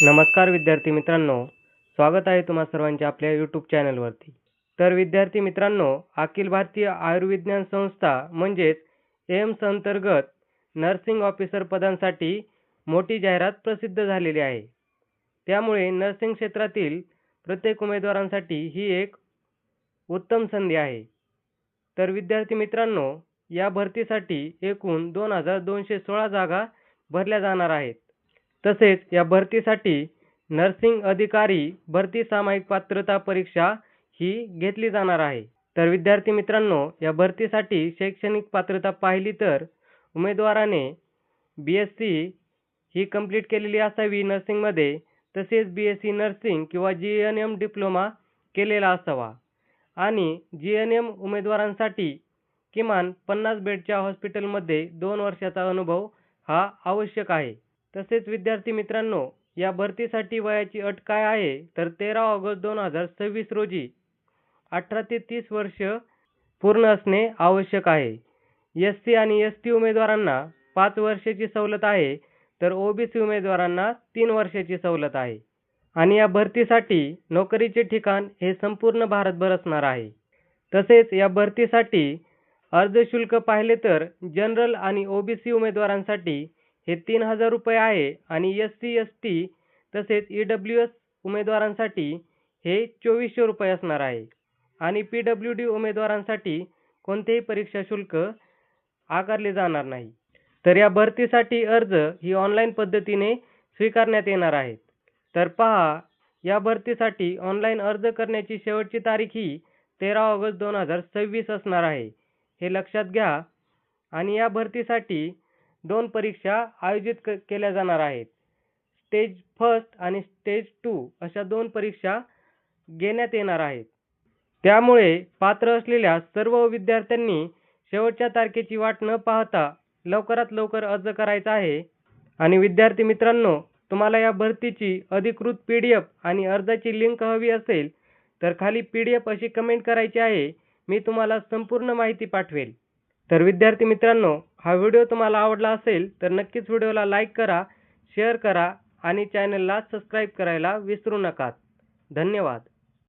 नमस्कार विद्यार्थी मित्रांनो, स्वागत आहे तुम्हा सर्वांचे आपल्या यूट्यूब चॅनलवरती. तर विद्यार्थी मित्रांनो, अखिल भारतीय आयुर्विज्ञान संस्था म्हणजेच एम्स अंतर्गत नर्सिंग ऑफिसर पदांसाठी मोठी जाहिरात प्रसिद्ध झालेली आहे. त्यामुळे नर्सिंग क्षेत्रातील प्रत्येक उमेदवारांसाठी ही एक उत्तम संधी आहे. तर विद्यार्थी मित्रांनो, या भरतीसाठी एकूण 2216 जागा भरल्या जाणार आहेत. तसेच या भरतीसाठी नर्सिंग अधिकारी भरती सामायिक पात्रता परीक्षा ही घेतली जाणार आहे. तर विद्यार्थी मित्रांनो, या भरतीसाठी शैक्षणिक पात्रता पाहिली तर उमेदवाराने BSc ही कंप्लीट केलेली असावी नर्सिंगमध्ये, तसेच BSc नर्सिंग किंवा GNM डिप्लोमा केलेला असावा आणि GNM उमेदवारांसाठी किमान 50 बेडच्या हॉस्पिटलमध्ये 2 वर्षाचा अनुभव हा आवश्यक आहे. तसेच विद्यार्थी मित्रांनो, या भरतीसाठी वयाची अट काय आहे तर 13 ऑगस्ट 2026 रोजी 18 ते 30 वर्ष पूर्ण असणे आवश्यक आहे. SC आणि ST उमेदवारांना 5 वर्षाची सवलत आहे, तर OBC उमेदवारांना 3 वर्षाची सवलत आहे. आणि या भरतीसाठी नोकरीचे ठिकाण हे संपूर्ण भारतभर असणार आहे. तसेच या भरतीसाठी अर्ज शुल्क पाहिले तर जनरल आणि OBC उमेदवारांसाठी हे 3000 रुपये आहे आणि SC ST तसेच EWS उमेदवारांसाठी हे 2400 रुपये असणार आहे आणि PWD उमेदवारांसाठी कोणतेही परीक्षा शुल्क आकारले जाणार नाही. तर या भरतीसाठी अर्ज ही ऑनलाईन पद्धतीने स्वीकारण्यात येणार आहेत. तर पहा, या भरतीसाठी ऑनलाईन अर्ज करण्याची शेवटची तारीख ही 13 ऑगस्ट 2026 असणार आहे, हे लक्षात घ्या. आणि या भरतीसाठी 2 परीक्षा आयोजित केल्या जाणार आहेत. स्टेज 1 आणि स्टेज 2 अशा 2 परीक्षा घेण्यात येणार आहेत. त्यामुळे पात्र असलेल्या सर्व विद्यार्थ्यांनी शेवटच्या तारखेची वाट न पाहता लवकरात लवकर अर्ज करायचा आहे. आणि विद्यार्थी मित्रांनो, तुम्हाला या भरतीची अधिकृत PDF आणि अर्जाची लिंक हवी असेल तर खाली PDF अशी कमेंट करायची आहे. मी तुम्हाला संपूर्ण माहिती पाठवेल. तर विद्यार्थी मित्रांनो, हा व्हिडिओ तुम्हाला आवडला असेल तर नक्कीच व्हिडिओला लाईक करा, शेअर करा आणि चॅनलला सबस्क्राईब करायला विसरू नका. धन्यवाद.